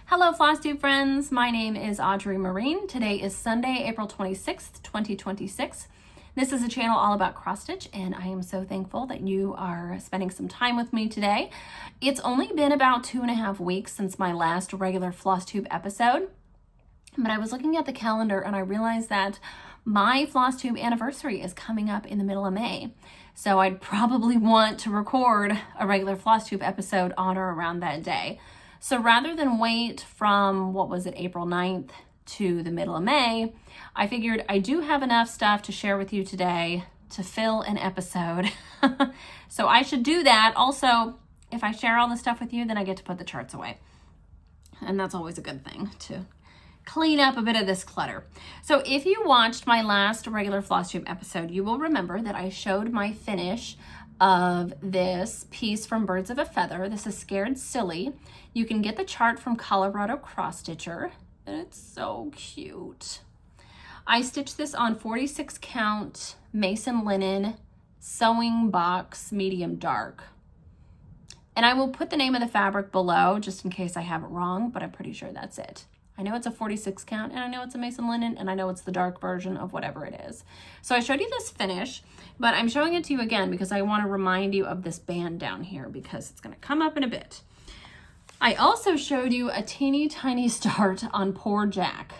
Hello Flosstube friends, my name is Audrey Marine. Today is Sunday, April 26th, 2026. This is a channel all about cross stitch and I am so thankful that you are spending some time with me today. It's only been about 2.5 weeks since my last regular Flosstube episode, but I was looking at the calendar and I realized that my Flosstube anniversary is coming up in the middle of May. So I'd probably want to record a regular Flosstube episode on or around that day. So rather than wait from, April 9th to the middle of May, I figured I do have enough stuff to share with you today to fill an episode. So I should do that. Also, if I share all the stuff with you, then I get to put the charts away. And that's always a good thing, to clean up a bit of this clutter. So if you watched my last regular Flosstube episode, you will remember that I showed my finish of this piece from Birds of a Feather. This is Scared Silly. You can get the chart from Colorado Cross Stitcher, and it's so cute. I stitched this on 46 count Mason linen sewing box medium dark. And I will put the name of the fabric below just in case I have it wrong, but I'm pretty sure that's it. I know it's a 46 count and I know it's a Mason linen and I know it's the dark version of whatever it is. So I showed you this finish, but I'm showing it to you again because I want to remind you of this band down here because it's going to come up in a bit. I also showed you a teeny tiny start on Poor Jack.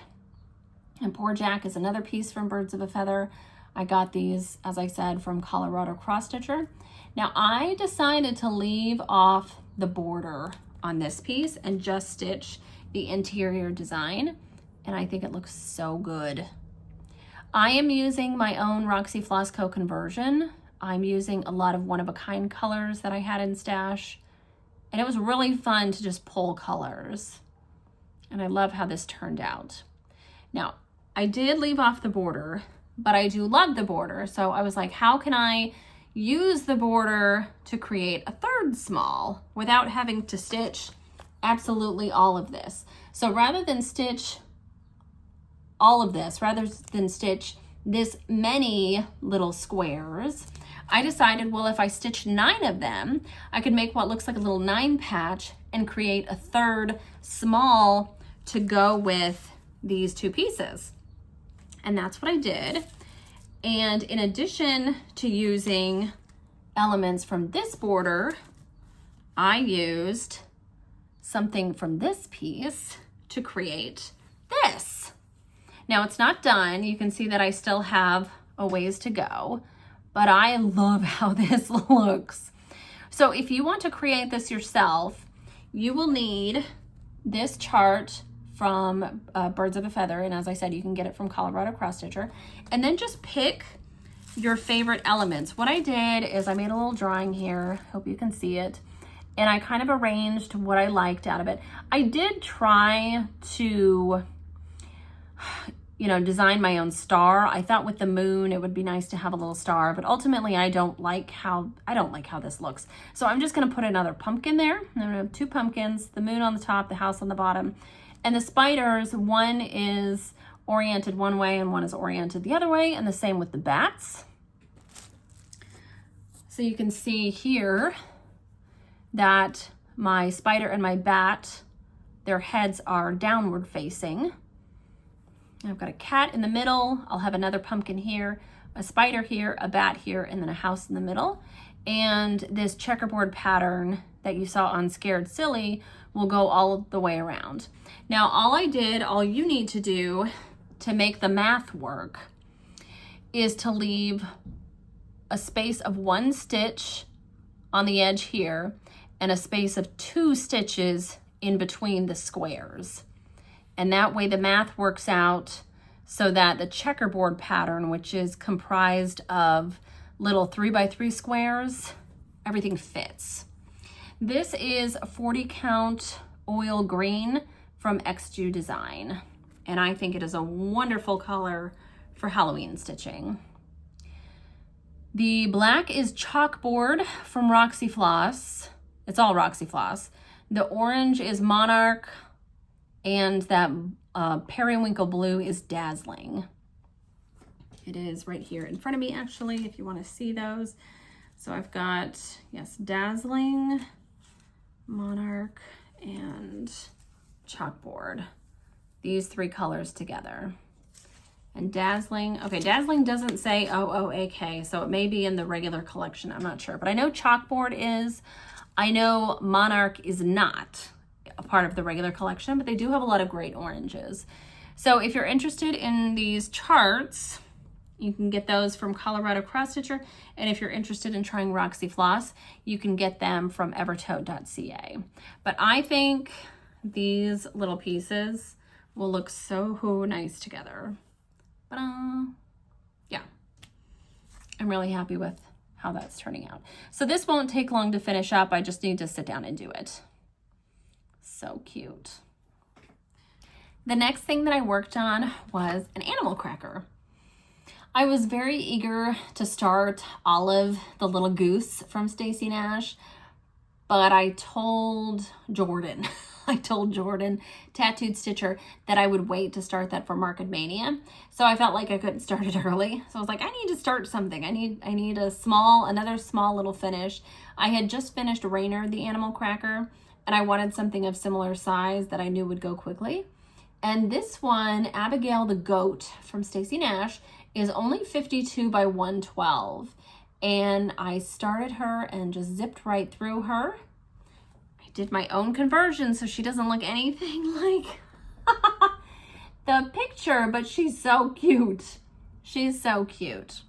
And Poor Jack is another piece from Birds of a Feather. I got these, as I said, from Colorado Cross Stitcher. Now I decided to leave off the border on this piece and just stitch the interior design, and I think it looks so good. I am using my own Roxy Floss Co conversion. I'm using a lot of one-of-a-kind colors that I had in stash, and it was really fun to just pull colors, and I love how this turned out. Now, I did leave off the border, but I do love the border, so I was like, how can I use the border to create a third small without having to stitch absolutely all of this? So rather than stitch all of this, rather than stitch this many little squares, I decided, well, if I stitch 9 of them, I could make what looks like a little 9 patch and create a third small to go with these 2 pieces. And that's what I did. And in addition to using elements from this border, I used something from this piece to create this. Now it's not done. You can see that I still have a ways to go, but I love how this looks. So if you want to create this yourself, you will need this chart from Birds of a Feather. And as I said, you can get it from Colorado Cross Stitcher. And then just pick your favorite elements. What I did is I made a little drawing here. Hope you can see it. And I kind of arranged what I liked out of it. I did try to, design my own star. I thought with the moon, it would be nice to have a little star, but ultimately I don't like how this looks. So I'm just gonna put another pumpkin there. I'm gonna have 2 pumpkins, the moon on the top, the house on the bottom. And the spiders, one is oriented one way and one is oriented the other way, and the same with the bats. So you can see here that my spider and my bat, their heads are downward facing. I've got a cat in the middle. I'll have another pumpkin here, a spider here, a bat here, and then a house in the middle. And this checkerboard pattern that you saw on Scared Silly will go all the way around. Now, all you need to do to make the math work is to leave a space of 1 stitch on the edge here and a space of 2 stitches in between the squares. And that way the math works out so that the checkerboard pattern, which is comprised of little 3x3 squares, everything fits. This is a 40 count oil green from XJU Design. And I think it is a wonderful color for Halloween stitching. The black is Chalkboard from Roxy Floss. It's all Roxy Floss. The orange is Monarch, and that periwinkle blue is Dazzling. It is right here in front of me, actually, if you want to see those. So I've got, yes, Dazzling, Monarch, and Chalkboard. These 3 colors together. And Dazzling, okay, Dazzling doesn't say OOAK, so it may be in the regular collection, I'm not sure. But I know Chalkboard is, I know Monarch is not a part of the regular collection, but they do have a lot of great oranges. So if you're interested in these charts, you can get those from Colorado Cross Stitcher. And if you're interested in trying Roxy Floss, you can get them from Evertote.ca. But I think these little pieces will look so nice together. Yeah, I'm really happy with how that's turning out. So this won't take long to finish up. I just need to sit down and do it. So cute. The next thing that I worked on was an animal cracker. I was very eager to start Olive, the little goose from Stacy Nash, but I told Jordan, Tattooed Stitcher, that I would wait to start that for Market Mania. So I felt like I couldn't start it early. So I was like, I need to start something. I need another small little finish. I had just finished Rainer, the animal cracker, and I wanted something of similar size that I knew would go quickly. And this one, Abigail the goat from Stacy Nash, is only 52 by 112. And I started her and just zipped right through her. Did my own conversion so she doesn't look anything like the picture, but she's so cute. She's so cute.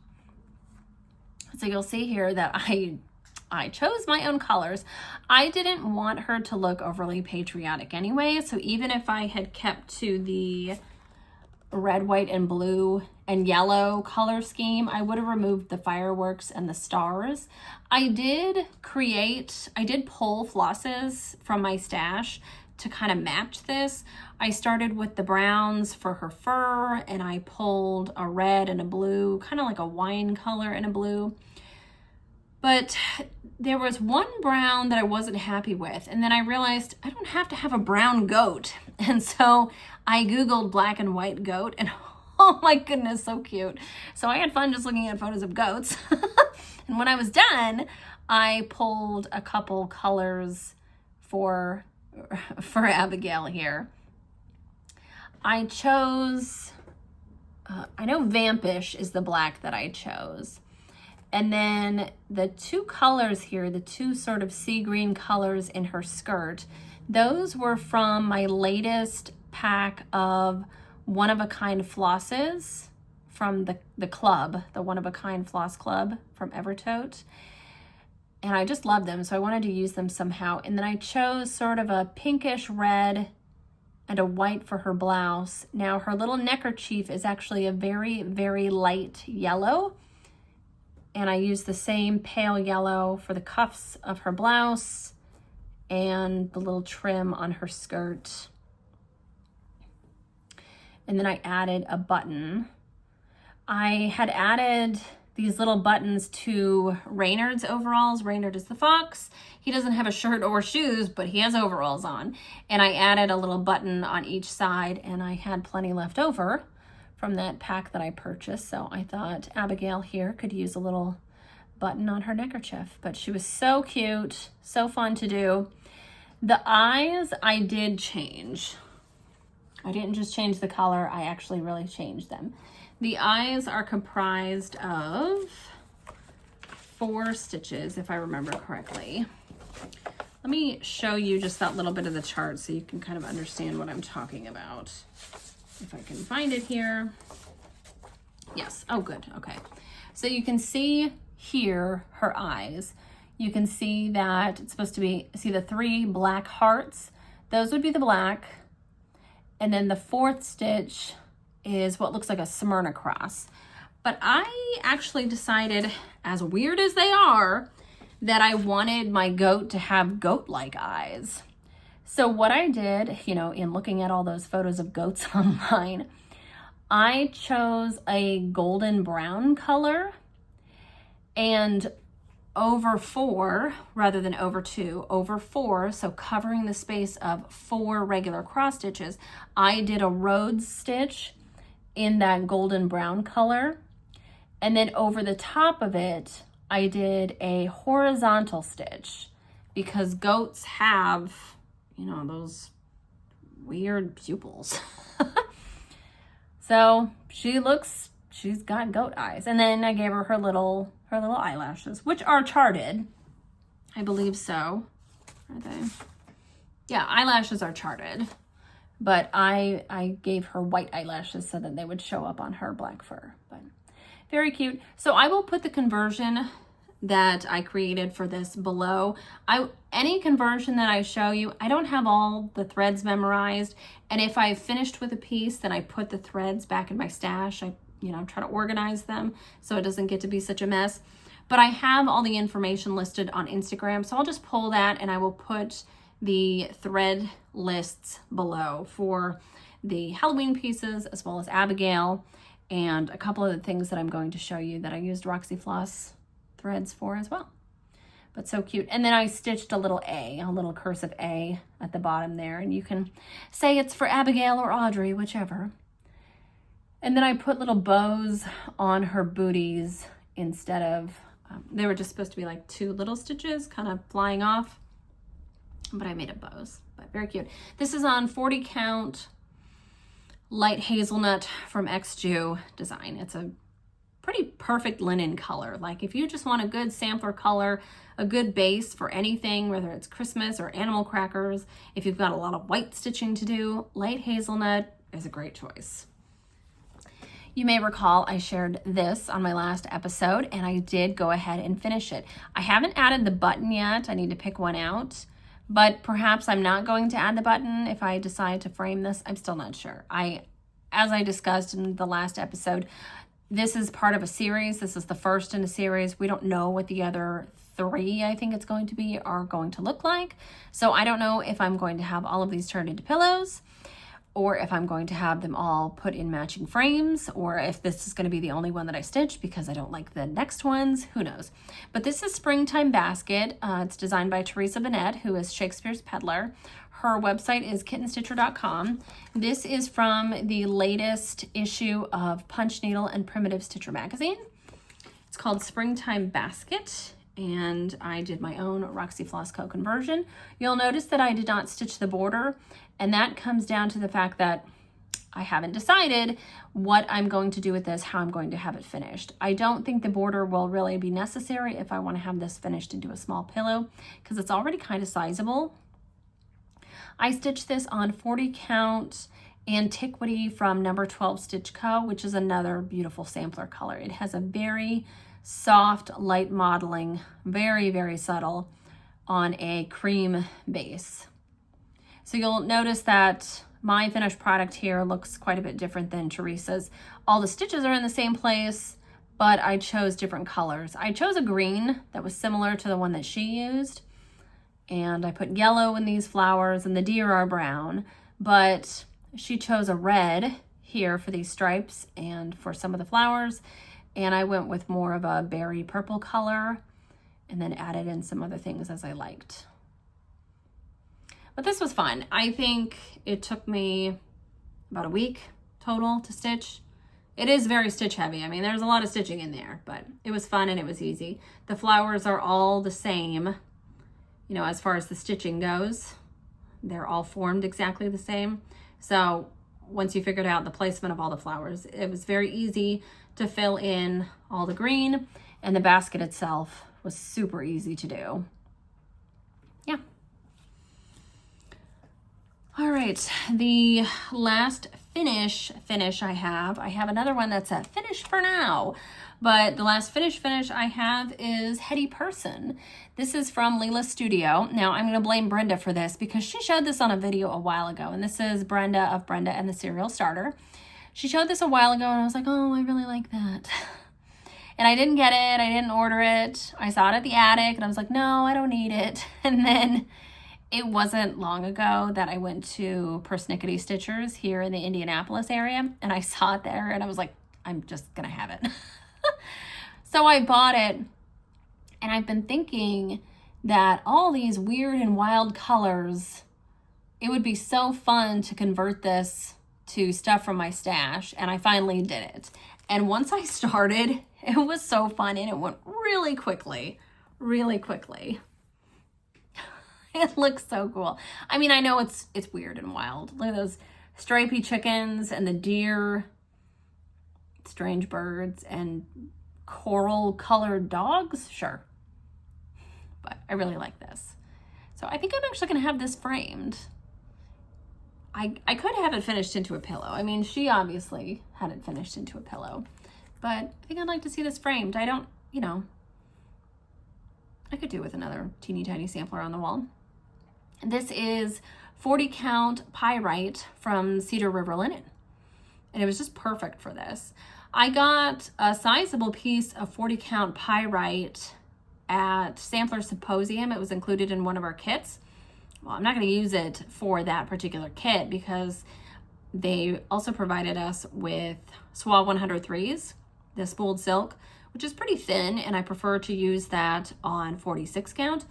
So you'll see here that I chose my own colors. I didn't want her to look overly patriotic anyway, so even if I had kept to the red, white, and blue and yellow color scheme, I would have removed the fireworks and the stars. I did pull flosses from my stash to kind of match this. I started with the browns for her fur, and I pulled a red and a blue, kind of like a wine color and a blue. But there was one brown that I wasn't happy with, and then I realized I don't have to have a brown goat. And so I Googled black and white goat, and oh my goodness, so cute. So I had fun just looking at photos of goats. And when I was done, I pulled a couple colors for Abigail here. I chose, I know Vampish is the black that I chose. And then the 2 colors here, the 2 sort of sea green colors in her skirt, those were from my latest pack of one-of-a-kind flosses from the club, the One-of-a-Kind Floss Club from Evertote. And I just love them, so I wanted to use them somehow. And then I chose sort of a pinkish red and a white for her blouse. Now her little neckerchief is actually a very, very light yellow. And I used the same pale yellow for the cuffs of her blouse and the little trim on her skirt. And then I added a button. I had added these little buttons to Raynard's overalls. Raynard is the fox. He doesn't have a shirt or shoes, but he has overalls on. And I added a little button on each side, and I had plenty left over from that pack that I purchased. So I thought Abigail here could use a little button on her neckerchief. But she was so cute, so fun to do. The eyes I did change. I didn't just change the color, I actually really changed them. The eyes are comprised of 4 stitches, if I remember correctly. Let me show you just that little bit of the chart so you can kind of understand what I'm talking about. If I can find it here. Yes, oh good, okay. So you can see here her eyes. You can see that it's supposed to be, see the 3 black hearts? Those would be the black. And then the 4th stitch is what looks like a Smyrna cross. But I actually decided, as weird as they are, that I wanted my goat to have goat-like eyes. So what I did, you know, in looking at all those photos of goats online, I chose a golden brown color, and over 4 rather than over 2, over 4, so covering the space of 4 regular cross stitches, I did a Rhodes stitch in that golden brown color. And then over the top of it, I did a horizontal stitch because goats have, you know, those weird pupils. So she's got goat eyes. And then I gave her her little eyelashes, which are charted. I believe so. Are they? Yeah, eyelashes are charted. But I gave her white eyelashes so that they would show up on her black fur. But very cute. So I will put the conversion that I created for this below. Any conversion that I show you, I don't have all the threads memorized. And if I've finished with a piece, then I put the threads back in my stash. I try to organize them so it doesn't get to be such a mess. But I have all the information listed on Instagram. So I'll just pull that and I will put the thread lists below for the Halloween pieces as well as Abigail and a couple of the things that I'm going to show you that I used Roxy Floss threads for as well. But so cute. And then I stitched a little cursive A at the bottom there, and you can say it's for Abigail or Audrey, whichever. And then I put little bows on her booties instead of, they were just supposed to be like 2 little stitches kind of flying off, but I made it bows, but very cute. This is on 40 count light hazelnut from XJU design. It's a pretty perfect linen color. Like if you just want a good sampler color, a good base for anything, whether it's Christmas or animal crackers, if you've got a lot of white stitching to do, light hazelnut is a great choice. You may recall I shared this on my last episode and I did go ahead and finish it. I haven't added the button yet. I need to pick one out, but perhaps I'm not going to add the button if I decide to frame this. I'm still not sure. As I discussed in the last episode, this is part of a series. This is the first in a series. We don't know what the other 3, I think it's going to be, are going to look like. So I don't know if I'm going to have all of these turned into pillows or if I'm going to have them all put in matching frames, or if this is going to be the only one that I stitch because I don't like the next ones. Who knows? But this is Springtime Basket. It's designed by Teresa Bennett, who is Shakespeare's Peddler. Her website is kittenstitcher.com. This is from the latest issue of Punch Needle and Primitive Stitcher magazine. It's called Springtime Basket, and I did my own Roxy Floss Co conversion. You'll notice that I did not stitch the border, and that comes down to the fact that I haven't decided what I'm going to do with this, how I'm going to have it finished. I don't think the border will really be necessary if I want to have this finished into a small pillow because it's already kind of sizable. I stitched this on 40 count Antiquity from number 12 Stitch Co, which is another beautiful sampler color. It has a very soft, light modeling, very, very subtle on a cream base. So you'll notice that my finished product here looks quite a bit different than Teresa's. All the stitches are in the same place, but I chose different colors. I chose a green that was similar to the one that she used. And I put yellow in these flowers, and the deer are brown, but she chose a red here for these stripes and for some of the flowers. And I went with more of a berry purple color and then added in some other things as I liked. But this was fun. I think it took me about a week total to stitch. It is very stitch heavy. I mean, there's a lot of stitching in there, but it was fun and it was easy. The flowers are all the same. As far as the stitching goes, they're all formed exactly the same. So once you figured out the placement of all the flowers, it was very easy to fill in all the green, and the basket itself was super easy to do. Yeah. All right, the last finish I have another one that's a finish for now. But the last finish I have is Hetty Person. This is from Lila's Studio. Now I'm gonna blame Brenda for this because she showed this on a video a while ago, and this is Brenda of Brenda and the Serial Starter. She showed this a while ago and I was like, oh, I really like that. And I didn't get it, I didn't order it. I saw it at the attic and I was like, no, I don't need it. And then it wasn't long ago that I went to Persnickety Stitchers here in the Indianapolis area, and I saw it there and I was like, I'm just gonna have it. So I bought it, and I've been thinking that all these weird and wild colors, it would be so fun to convert this to stuff from my stash, and I finally did it. And once I started, it was so fun, and it went really quickly, really quickly. It looks so cool. I mean, I know it's weird and wild. Look at those stripy chickens and the deer, strange birds, and coral colored dogs. Sure. But I really like this. So I think I'm actually going to have this framed. I could have it finished into a pillow. I mean, she obviously had it finished into a pillow, but I think I'd like to see this framed. I don't, you know, I could do with another teeny tiny sampler on the wall. And this is 40 count Pyrite from Cedar River Linen. And it was just perfect for this. I got a sizable piece of 40 count Pyrite at Sampler Symposium. It was included in one of our kits. Well, I'm not going to use it for that particular kit because they also provided us with SWA 103s, the spooled silk, which is pretty thin, and I prefer to use that on 46 count.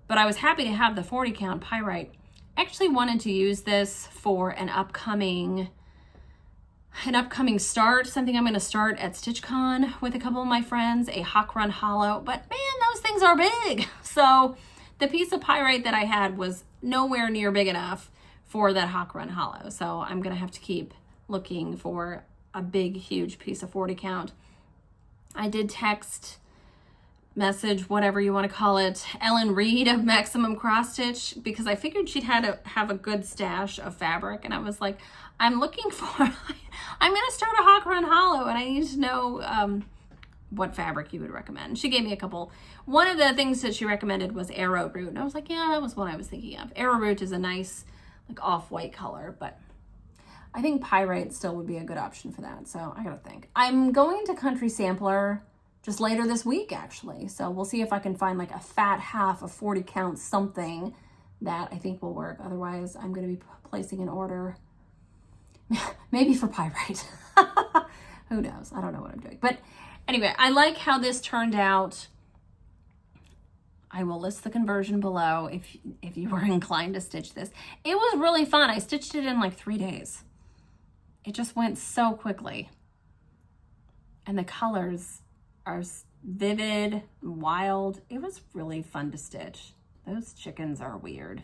But I was happy to have the 40 count Pyrite. I actually wanted to use this for an upcoming start, something I'm going to start at StitchCon with a couple of my friends, a Hawk Run Hollow, but man, those things are big. So the piece of Pyrite that I had was nowhere near big enough for that Hawk Run Hollow. So I'm going to have to keep looking for a big, huge piece of 40 count. I did text, message, whatever you want to call it, Ellen Reed of Maximum Cross Stitch, because I figured she'd had to have a good stash of fabric. And I was like, I'm looking for, I'm going to start a Hawk Run Hollow and I need to know what fabric you would recommend. She gave me a couple. One of the things that she recommended was Arrowroot. And I was like, yeah, that was what I was thinking of. Arrowroot is a nice, like, off-white color, but I think Pyrite still would be a good option for that. So I gotta think. I'm going to Country Sampler just later this week, actually. So we'll see if I can find like a fat half of 40 count something that I think will work. Otherwise, I'm gonna be placing an order maybe for Pyrite. Who knows? I don't know what I'm doing. But anyway, I like how this turned out. I will list the conversion below if you were inclined to stitch this. It was really fun. I stitched it in like 3 days. It just went so quickly. And the colors are vivid, wild. It was really fun to stitch. Those chickens are weird.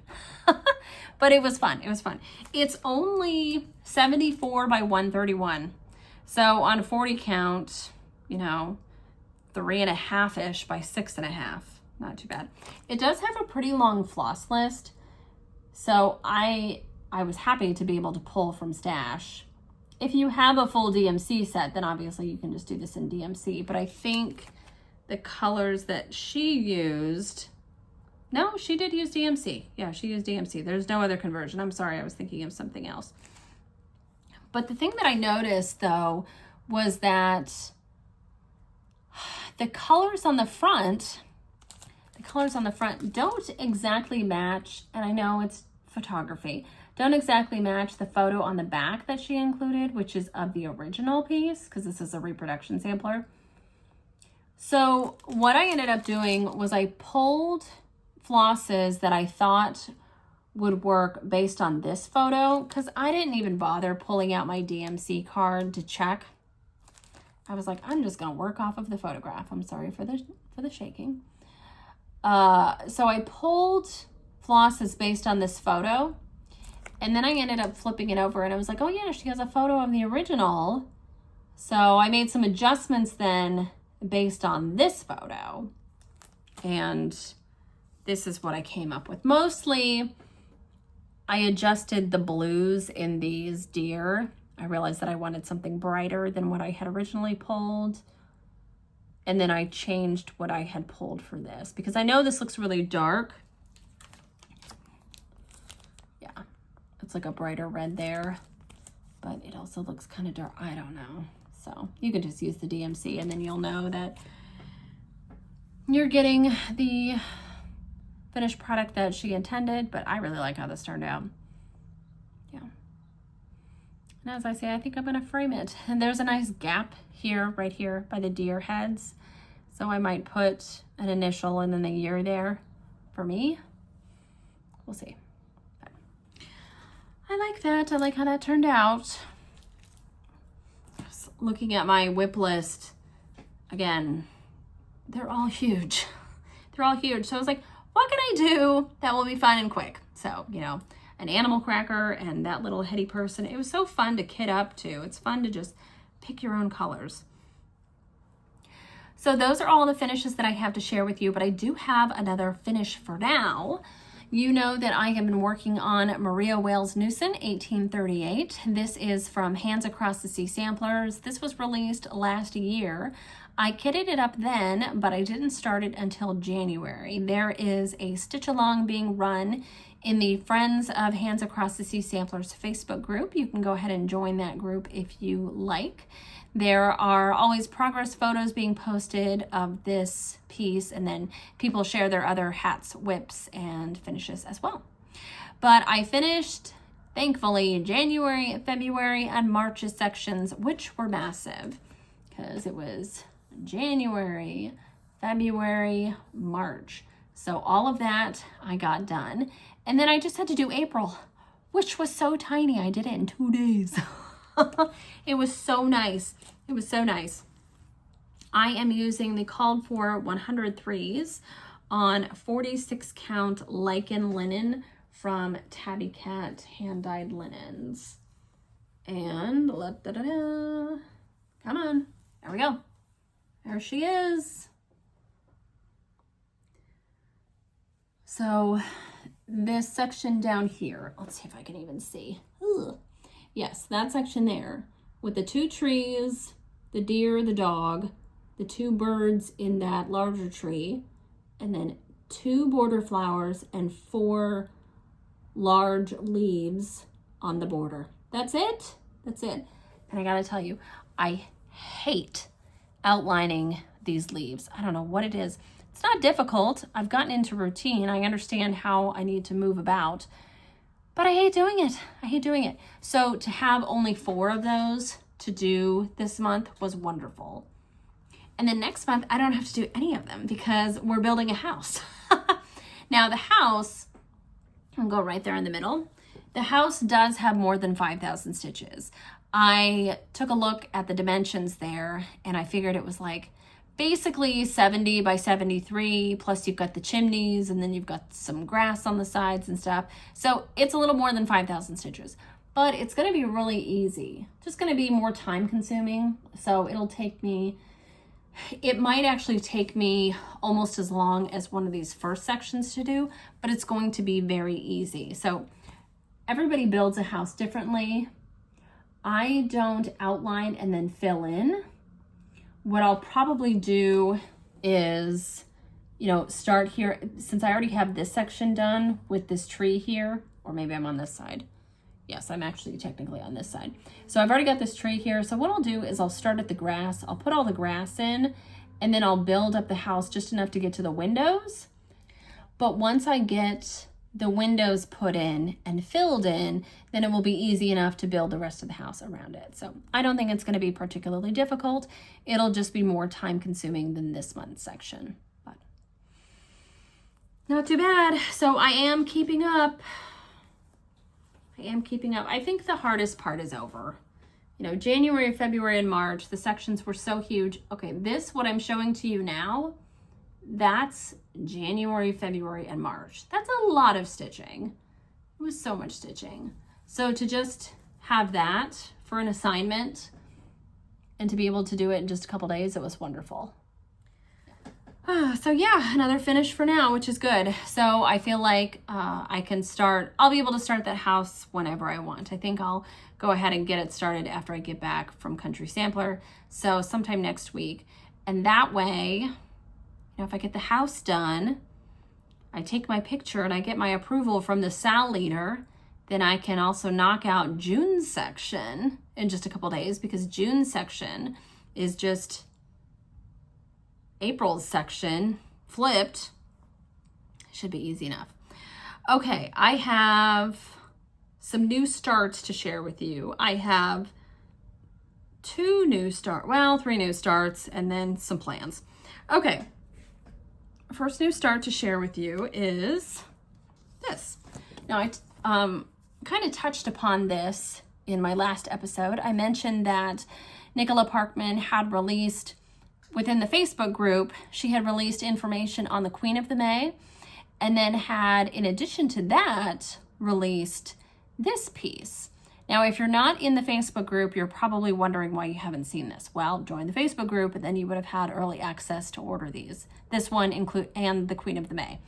But it was fun. It was fun. It's only 74 by 131. So on 40 count, you know, 3.5-ish by 6.5. Not too bad. It does have a pretty long floss list. So I was happy to be able to pull from Stash. If you have a full DMC set, then obviously you can just do this in DMC. But I think the colors that she used, no, she did use DMC. Yeah, she used DMC. There's no other conversion. I'm sorry, I was thinking of something else. But the thing that I noticed though was that the colors on the front don't exactly match, and I know it's photography, don't exactly match the photo on the back that she included, which is of the original piece, because this is a reproduction sampler. So what I ended up doing was I pulled flosses that I thought would work based on this photo, because I didn't even bother pulling out my DMC card to check. I was like, I'm just going to work off of the photograph. I'm sorry for the shaking. So I pulled flosses based on this photo, and then I ended up flipping it over and I was like, oh yeah, she has a photo of the original. So I made some adjustments then based on this photo, and this is what I came up with. Mostly I adjusted the blues in these deer. I realized that I wanted something brighter than what I had originally pulled. And then I changed what I had pulled for this because I know this looks really dark. Yeah, it's like a brighter red there, but it also looks kind of dark. I don't know. So you can just use the DMC and then you'll know that you're getting the finished product that she intended, but I really like how this turned out. Yeah. And as I say, I think I'm gonna frame it. And there's a nice gap here, right here by the deer heads. So I might put an initial and then the year there for me. We'll see. But I like that. I like how that turned out. Just looking at my whip list, again, they're all huge. They're all huge. So I was like, what can I do that will be fun and quick? So, you know, an animal cracker and that little Hetty Person. It was so fun to kit up too. It's fun to just pick your own colors. So those are all the finishes that I have to share with you, but I do have another finish for now. You know that I have been working on Maria Wales Newson 1838. This is from Hands Across the Sea Samplers. This was released last year. I kitted it up then, but I didn't start it until January. There is a stitch along being run in the Friends of Hands Across the Sea Samplers Facebook group. You can go ahead and join that group if you like. There are always progress photos being posted of this piece, and then people share their other hats, whips, and finishes as well. But I finished, thankfully, January, February, and March's sections, which were massive because it was January, February, March. So all of that I got done. And then I just had to do April, which was so tiny. I did it in 2 days. It was so nice. It was so nice. I am using the called for 103s on 46 count lichen linen from Tabby Cat Hand Dyed Linens. And come on, there we go. There she is. So this section down here, let's see if I can even see. Ugh. Yes, that section there with the 2 trees, the deer, the dog, the 2 birds in that larger tree, and then 2 border flowers and 4 large leaves on the border. That's it. That's it. And I gotta tell you, I hate outlining these leaves. I don't know what it is. It's not difficult. I've gotten into routine. I understand how I need to move about, but I hate doing it. I hate doing it. So to have only 4 of those to do this month was wonderful. And then next month, I don't have to do any of them because we're building a house. Now the house, I'll go right there in the middle. The house does have more than 5,000 stitches. I took a look at the dimensions there and I figured it was like basically 70 by 73, plus you've got the chimneys and then you've got some grass on the sides and stuff. So it's a little more than 5,000 stitches, but it's gonna be really easy. Just gonna be more time consuming. So it'll take me, it might actually take me almost as long as one of these first sections to do, but it's going to be very easy. So everybody builds a house differently. I don't outline and then fill in. What I'll probably do is, you know, start here, since I already have this section done with this tree here, or maybe I'm on this side. Yes, I'm actually technically on this side. So I've already got this tree here. So what I'll do is I'll start at the grass. I'll put all the grass in, and then I'll build up the house just enough to get to the windows. But once I get the windows put in and filled in, then it will be easy enough to build the rest of the house around it. So I don't think it's going to be particularly difficult. It'll just be more time consuming than this month's section, but not too bad. So I am keeping up. I think the hardest part is over. You know, January, February, and March, the sections were so huge. Okay, this, what I'm showing to you now, that's January, February, and March. That's a lot of stitching. It was so much stitching. So to just have that for an assignment and to be able to do it in just a couple days, it was wonderful. So yeah, another finish for now, which is good. So I feel like I'll be able to start that house whenever I want. I think I'll go ahead and get it started after I get back from Country Sampler. So sometime next week. And that way, you know, if I get the house done, I take my picture and I get my approval from the SAL leader, then I can also knock out June's section in just a couple days, because June's section is just April's section flipped. Should be easy enough. Okay, I have some new starts to share with you. I have 3 new starts, and then some plans. Okay. First new start to share with you is this. Now, I kind of touched upon this in my last episode. I mentioned that Nicola Parkman had released, within the Facebook group, she had released information on the Queen of the May, and then had, in addition to that, released this piece. Now, if you're not in the Facebook group, you're probably wondering why you haven't seen this. Well, join the Facebook group, and then you would have had early access to order these. This one and the Queen of the May.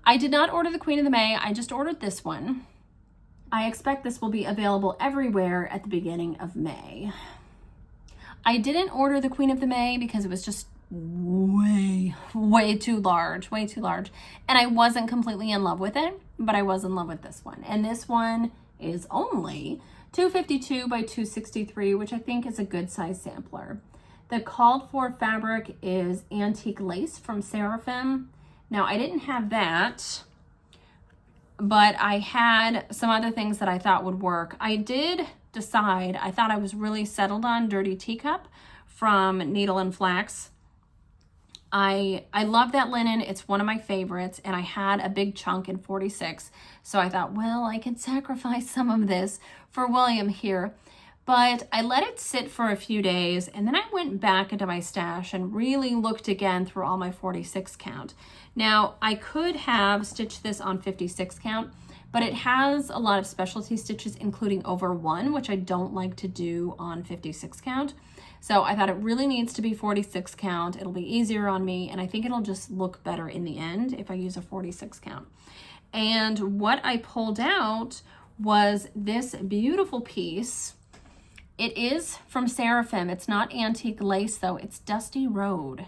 I did not order the Queen of the May. I just ordered this one. I expect this will be available everywhere at the beginning of May. I didn't order the Queen of the May because it was just way too large, And I wasn't completely in love with it, but I was in love with this one. And this one is only 252 by 263, which I think is a good size sampler. The called for fabric is antique lace from Seraphim. Now, I didn't have that, but I had some other things that I thought would work. I did decide, I thought I was really settled on Dirty Teacup from Needle and Flax. I love that linen. It's one of my favorites, and I had a big chunk in 46. So I thought, well, I could sacrifice some of this for William here. But I let it sit for a few days, and then I went back into my stash and really looked again through all my 46 count. Now, I could have stitched this on 56 count, but it has a lot of specialty stitches, including over 1, which I don't like to do on 56 count. So I thought it really needs to be 46 count. It'll be easier on me, and I think it'll just look better in the end if I use a 46 count. And what I pulled out was this beautiful piece. It is from Seraphim. It's not antique lace though, it's Dusty Road.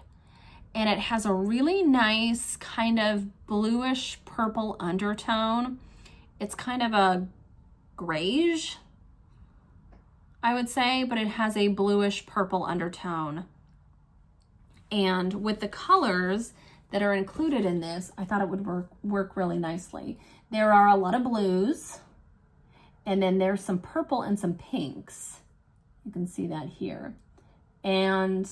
And it has a really nice kind of bluish purple undertone. It's kind of a grayish, I would say, but it has a bluish purple undertone. And with the colors that are included in this, I thought it would work really nicely. There are a lot of blues, and then there's some purple and some pinks. You can see that here. And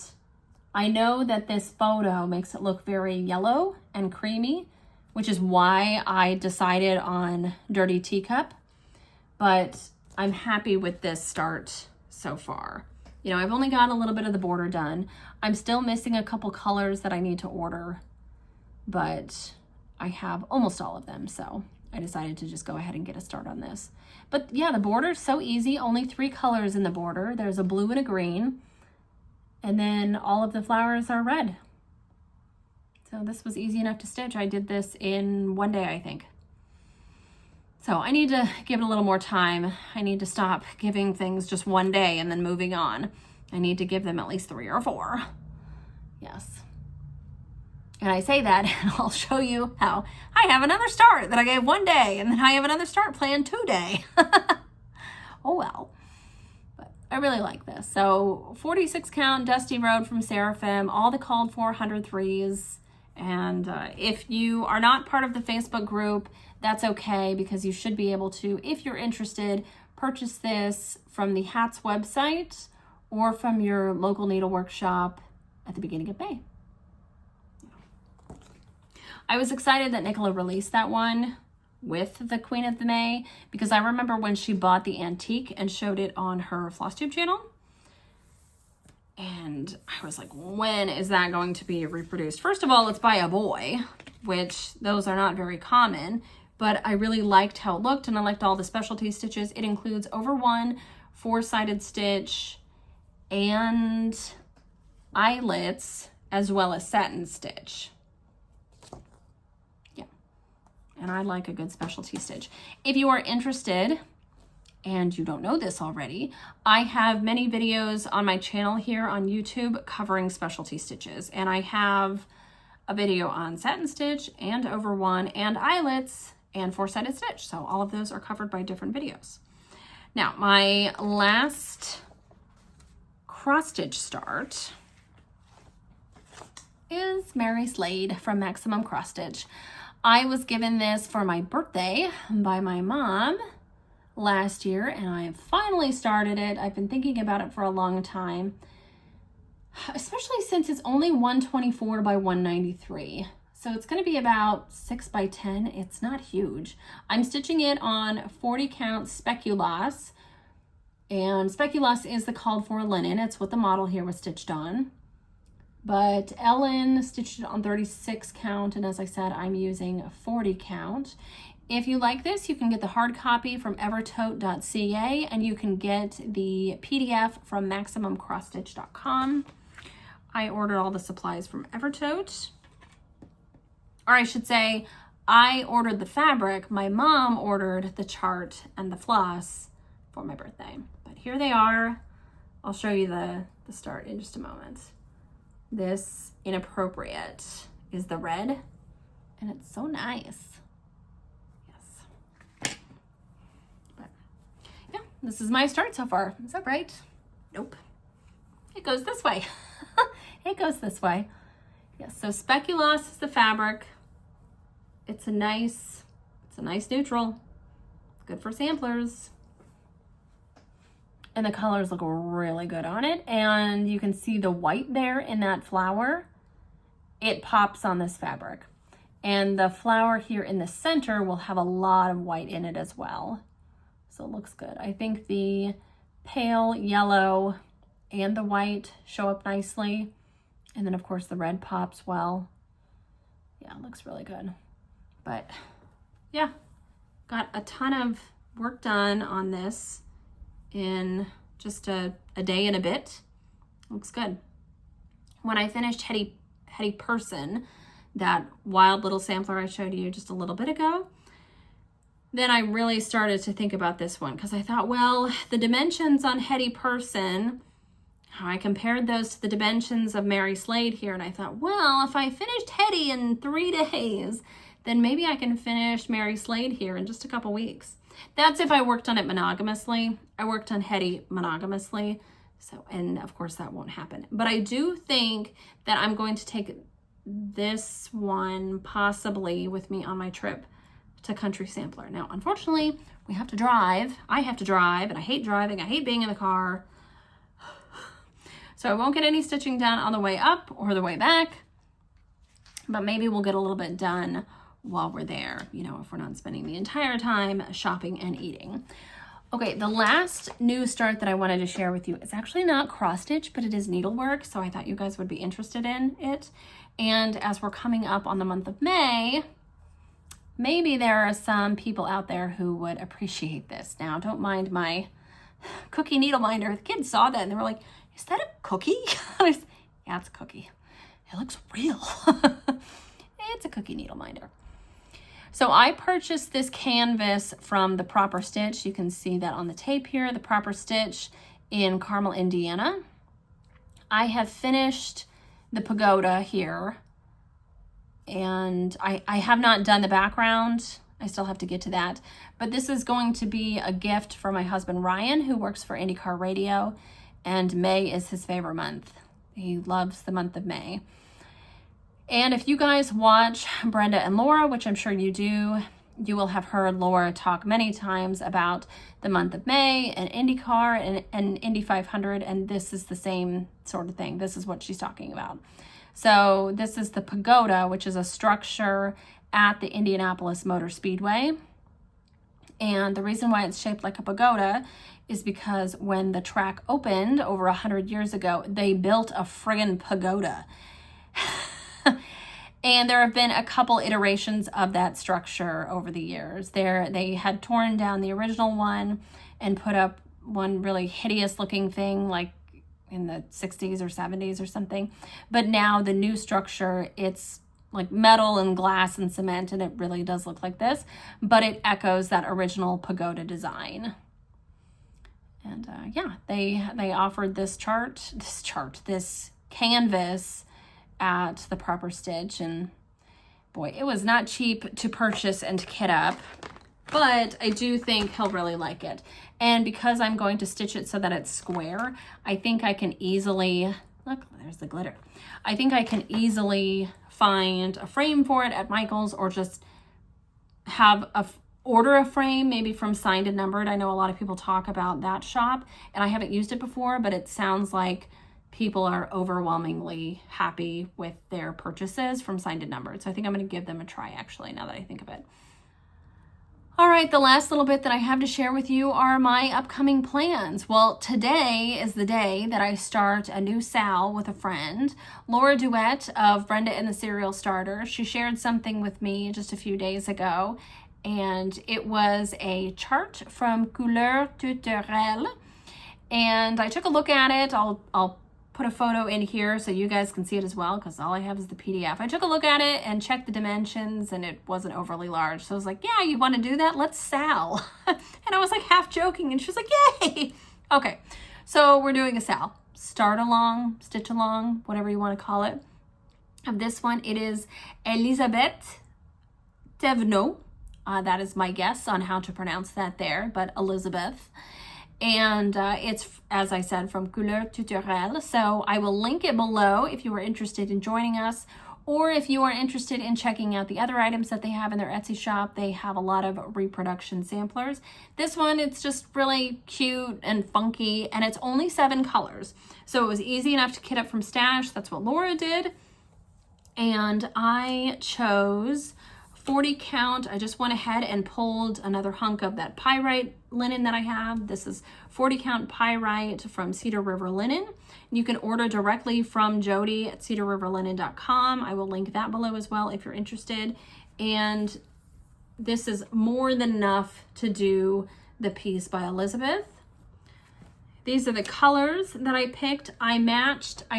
I know that this photo makes it look very yellow and creamy, which is why I decided on Dirty Teacup, but I'm happy with this start so far. You know, I've only got a little bit of the border done. I'm still missing a couple colors that I need to order, but I have almost all of them, so I decided to just go ahead and get a start on this. But yeah, the border's so easy, only 3 colors in the border. There's a blue and a green, and then all of the flowers are red. So this was easy enough to stitch. I did this in 1 day, I think. So I need to give it a little more time. I need to stop giving things just 1 day and then moving on. I need to give them at least 3 or 4. Yes. And I say that, and I'll show you how I have another start that I gave 1 day, and then I have another start planned 2 day. Oh well. But I really like this. So 46 count Dusty Road from Seraphim, all the called for 103s. And if you are not part of the Facebook group, that's okay, because you should be able to, if you're interested, purchase this from the Hats website or from your local needlework shop at the beginning of May. I was excited that Nicola released that one with the Queen of the May, because I remember when she bought the antique and showed it on her Flosstube channel. And I was like, when is that going to be reproduced? First of all, it's by a boy, which those are not very common, but I really liked how it looked, and I liked all the specialty stitches. It includes over 1 4-sided stitch and eyelets, as well as satin stitch. Yeah, and I like a good specialty stitch. If you are interested, and you don't know this already, I have many videos on my channel here on YouTube covering specialty stitches, and I have a video on satin stitch and over 1 and eyelets and 4-sided stitch. So all of those are covered by different videos. Now, my last cross stitch start is Mary Slade from Maximum Cross Stitch. I was given this for my birthday by my mom last year, and I have finally started it. I've been thinking about it for a long time, especially since it's only 124 by 193. So it's going to be about 6 by 10. It's not huge. I'm stitching it on 40 count speculoos, and speculoos is the called for linen. It's what the model here was stitched on. but Ellen stitched it on 36 count, and as I said, I'm using 40 count. If you like this, you can get the hard copy from Evertote.ca, and you can get the PDF from MaximumCrossStitch.com. I ordered all the supplies from Evertote. Or I should say, I ordered the fabric. My mom ordered the chart and the floss for my birthday. But here they are. I'll show you the start in just a moment. This Inappropriate is the red, and it's so nice. Yes. But yeah, this is my start so far. Is that right? Nope. It goes this way. It goes this way. Yes, so Speculoos is the fabric. It's a nice neutral. Good for samplers. And the colors look really good on it. And you can see the white there in that flower. It pops on this fabric. And the flower here in the center will have a lot of white in it as well. So it looks good. I think the pale yellow and the white show up nicely. And then of course the red pops well. Yeah, it looks really good. But yeah, got a ton of work done on this in just a day and a bit. Looks good. When I finished Hetty Person, that wild little sampler I showed you just a little bit ago, then I really started to think about this one, because I thought, well, the dimensions on Hetty Person, I compared those to the dimensions of Mary Slade here, and I thought, well, if I finished Hetty in 3 days, then maybe I can finish Mary Slade here in just a couple weeks. That's if I worked on it monogamously. I worked on Hetty monogamously, so, and of course that won't happen. But I do think that I'm going to take this one possibly with me on my trip to Country Sampler. Now, unfortunately, we have to drive. I have to drive, and I hate driving. I hate being in the car. So I won't get any stitching done on the way up or the way back, but maybe we'll get a little bit done while we're there, you know, if we're not spending the entire time shopping and eating. Okay, the last new start that I wanted to share with you is actually not cross stitch, but it is needlework, so I thought you guys would be interested in it. And as we're coming up on the month of May, maybe there are some people out there who would appreciate this. Now, don't mind my cookie needle minder. The kids saw that and they were like, is that a cookie? Yeah, it's a cookie. It looks real. It's a cookie needle minder. So I purchased this canvas from The Proper Stitch. You can see that on the tape here, The Proper Stitch in Carmel, Indiana. I have finished the pagoda here, and I have not done the background. I still have to get to that. But this is going to be a gift for my husband, Ryan, who works for IndyCar Radio, and May is his favorite month. He loves the month of May. And if you guys watch Brenda and Laura, which I'm sure you do, you will have heard Laura talk many times about the month of May and IndyCar and Indy 500, and this is the same sort of thing. This is what she's talking about. So this is the pagoda, which is a structure at the Indianapolis Motor Speedway. And the reason why it's shaped like a pagoda is because when the track opened over 100 years ago, they built a friggin' pagoda. And there have been a couple iterations of that structure over the years. They had torn down the original one and put up one really hideous looking thing like in the 60s or 70s or something. But now the new structure, it's like metal and glass and cement, and it really does look like this, but it echoes that original pagoda design. And yeah, they offered this canvas at The Proper Stitch, and boy, it was not cheap to purchase and to kit up, but I do think he'll really like it. And because I'm going to stitch it so that it's square, I think I can easily, look, there's the glitter. I think I can easily find a frame for it at Michael's, or just order a frame maybe from Signed and Numbered. I know a lot of people talk about that shop, and I haven't used it before, but it sounds like people are overwhelmingly happy with their purchases from Signed and Numbered. So I think I'm going to give them a try, actually, now that I think of it. All right, the last little bit that I have to share with you are my upcoming plans. Well, today is the day that I start a new SAL with a friend, Laura Duet of Brenda and the Cereal Starter. She shared something with me just a few days ago, and it was a chart from Couleur Tutorial. And I took a look at it. I'll put a photo in here so you guys can see it as well, because all I have is the PDF. I took a look at it and checked the dimensions, and it wasn't overly large. So I was like, yeah, you want to do that? Let's SAL. And I was like half joking, and she was like, yay. Okay, so we're doing a SAL. Start along, stitch along, whatever you want to call it. Of this one, it is Elisabeth Thévenot. That is my guess on how to pronounce that there, but Elizabeth. And it's, as I said, from Couleur Tutorial. So I will link it below if you are interested in joining us, or if you are interested in checking out the other items that they have in their Etsy shop. They have a lot of reproduction samplers. This one, it's just really cute and funky, and it's only 7 colors. So it was easy enough to kit up from stash. That's what Laura did. And I chose 40 count. I just went ahead and pulled another hunk of that Pyrite linen that I have. This is 40 count Pyrite from Cedar River Linen. You can order directly from Jody at cedarriverlinen.com. I will link that below as well if you're interested. And this is more than enough to do the piece by Elizabeth. These are the colors that I picked. I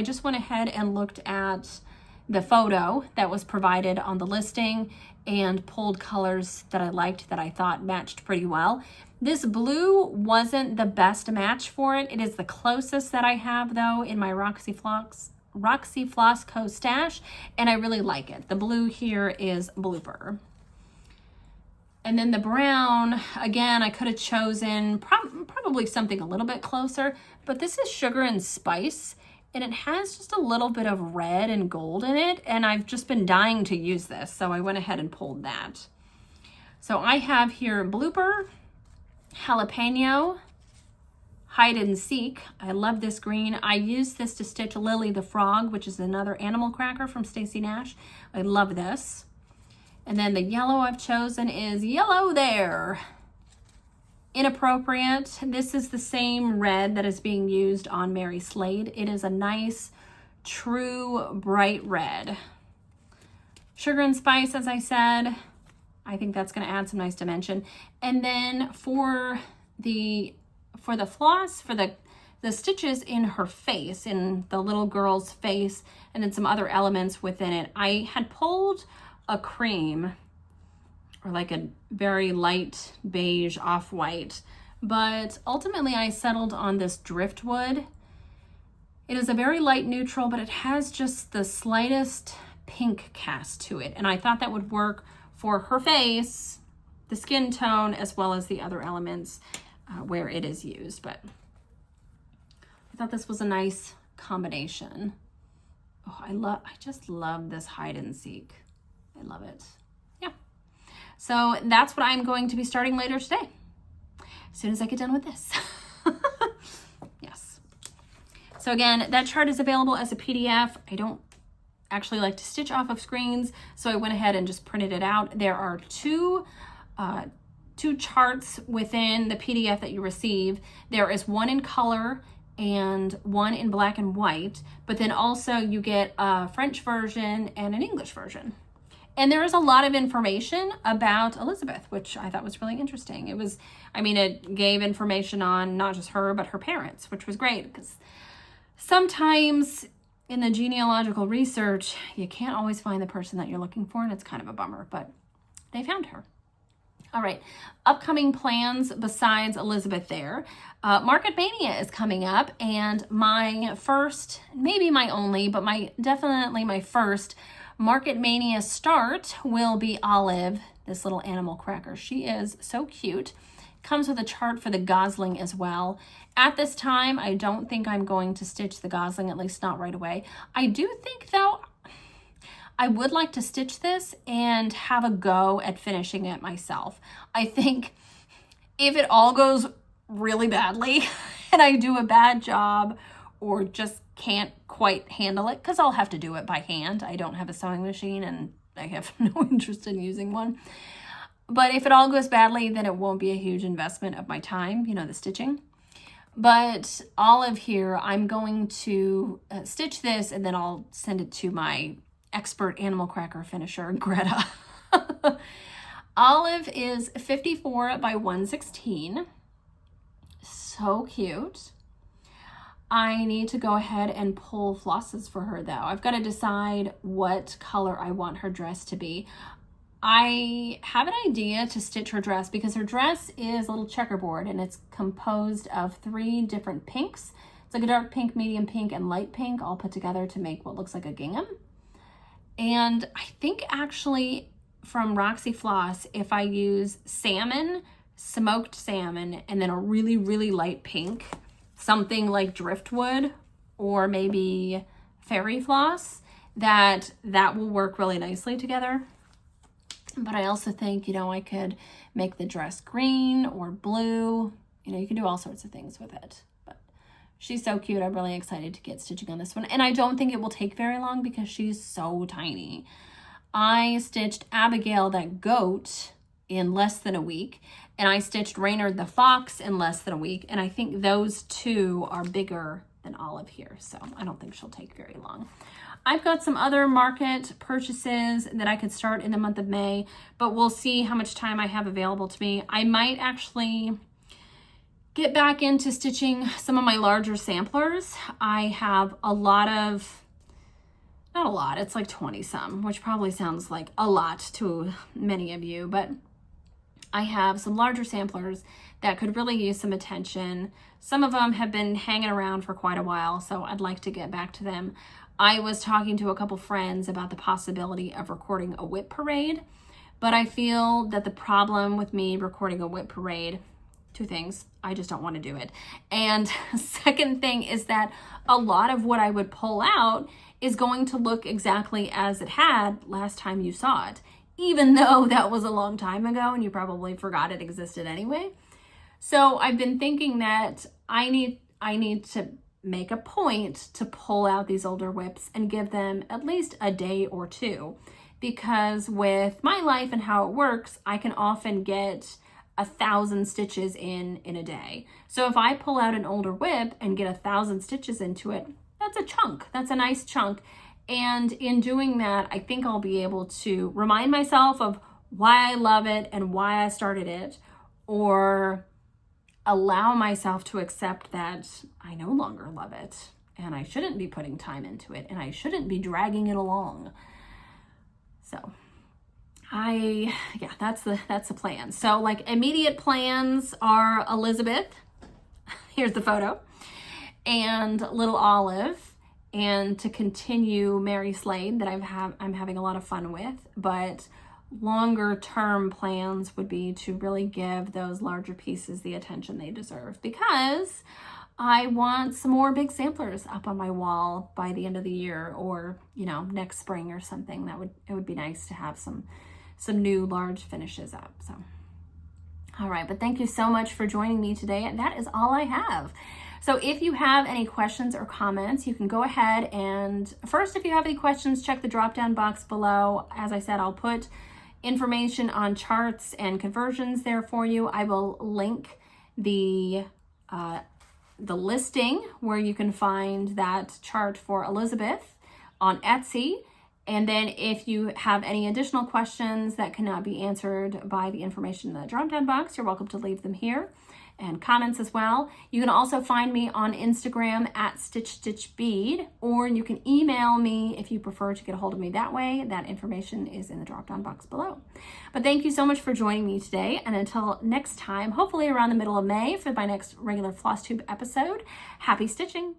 just went ahead and looked at the photo that was provided on the listing and pulled colors that I liked, that I thought matched pretty well. This blue wasn't the best match for it. It is the closest that I have, though, in my Roxy Floss Co stash, and I really like it. The blue here is Blooper. And then the brown, again, I could have chosen probably something a little bit closer, but this is Sugar and Spice, and it has just a little bit of red and gold in it, and I've just been dying to use this, so I went ahead and pulled that. So I have here Blooper, Jalapeno, Hide and Seek. I love this green. I used this to stitch Lily the Frog, which is another animal cracker from Stacy Nash. I love this. And then the yellow I've chosen is Yellow There. Inappropriate. This is the same red that is being used on Mary Slade. It is a nice, true, bright red. Sugar and Spice, as I said, I think that's going to add some nice dimension. And then for the floss, for the stitches in her face, in the little girl's face, and then some other elements within it, I had pulled a cream, or like a very light beige off-white, but ultimately I settled on this Driftwood. It is a very light neutral, but it has just the slightest pink cast to it, and I thought that would work for her face, the skin tone, as well as the other elements where it is used. But I thought this was a nice combination. Oh, I just love this Hide and Seek. I love it. So that's what I'm going to be starting later today, as soon as I get done with this. Yes. So again, that chart is available as a PDF. I don't actually like to stitch off of screens, so I went ahead and just printed it out. There are two charts within the PDF that you receive. There is one in color and one in black and white, but then also you get a French version and an English version. And there is a lot of information about Elizabeth, which I thought was really interesting. It gave information on not just her, but her parents, which was great, because sometimes in the genealogical research, you can't always find the person that you're looking for, and it's kind of a bummer, but they found her. All right, upcoming plans besides Elizabeth there. Market Mania is coming up, and my first, maybe my only, but definitely my first Market Mania start will be Olive, this little animal cracker. She is so cute. Comes with a chart for the Gosling as well. At this time, I don't think I'm going to stitch the Gosling, at least not right away. I do think, though, I would like to stitch this and have a go at finishing it myself. I think if it all goes really badly and I do a bad job or just can't quite handle it, because I'll have to do it by hand. I don't have a sewing machine and I have no interest in using one. But if it all goes badly, then it won't be a huge investment of my time, you know, the stitching. But Olive here, I'm going to stitch this and then I'll send it to my expert animal cracker finisher, Greta. Olive is 54 by 116. So cute. I need to go ahead and pull flosses for her though. I've got to decide what color I want her dress to be. I have an idea to stitch her dress because her dress is a little checkerboard and it's composed of 3 different pinks. It's like a dark pink, medium pink, and light pink all put together to make what looks like a gingham. And I think actually from Roxy Floss, if I use salmon, smoked salmon, and then a really, really light pink, something like Driftwood or maybe fairy floss, that will work really nicely together. But I also think, you know, I could make the dress green or blue. You know, you can do all sorts of things with it. But she's so cute. I'm really excited to get stitching on this one. And I don't think it will take very long because she's so tiny. I stitched Abigail, that goat, in less than a week. And I stitched Reynard the fox in less than a week. And I think those 2 are bigger than Olive here. So I don't think she'll take very long. I've got some other market purchases that I could start in the month of May, but we'll see how much time I have available to me. I might actually get back into stitching some of my larger samplers. I have a lot of, not a lot, it's like 20 some, which probably sounds like a lot to many of you, but I have some larger samplers that could really use some attention. Some of them have been hanging around for quite a while, so I'd like to get back to them. I was talking to a couple friends about the possibility of recording a whip parade, but I feel that the problem with me recording a whip parade, 2 things, I just don't want to do it. And second thing is that a lot of what I would pull out is going to look exactly as it had last time you saw it, even though that was a long time ago and you probably forgot it existed anyway. So I've been thinking that I need to make a point to pull out these older whips and give them at least a day or 2, because with my life and how it works, I can often get 1,000 stitches in a day. So if I pull out an older whip and get 1,000 stitches into it, that's a chunk. That's a nice chunk. And in doing that, I think I'll be able to remind myself of why I love it and why I started it, or allow myself to accept that I no longer love it and I shouldn't be putting time into it and I shouldn't be dragging it along. So that's the plan. So like immediate plans are Elizabeth, here's the photo, and little Olive, and to continue Mary Slade that I'm having a lot of fun with. But longer term plans would be to really give those larger pieces the attention they deserve, because I want some more big samplers up on my wall by the end of the year, or, you know, next spring or something. It would be nice to have some new large finishes up. So, all right, but thank you so much for joining me today. And that is all I have. So if you have any questions or comments, you can go ahead and first, if you have any questions, check the drop-down box below. As I said, I'll put information on charts and conversions there for you. I will link the listing where you can find that chart for Elizabeth on Etsy. And then if you have any additional questions that cannot be answered by the information in the drop-down box, you're welcome to leave them here, and comments as well. You can also find me on Instagram at StitchStitchBead, or you can email me if you prefer to get a hold of me that way. That information is in the drop-down box below. But thank you so much for joining me today, and until next time, hopefully around the middle of May for my next regular Flosstube episode, happy stitching!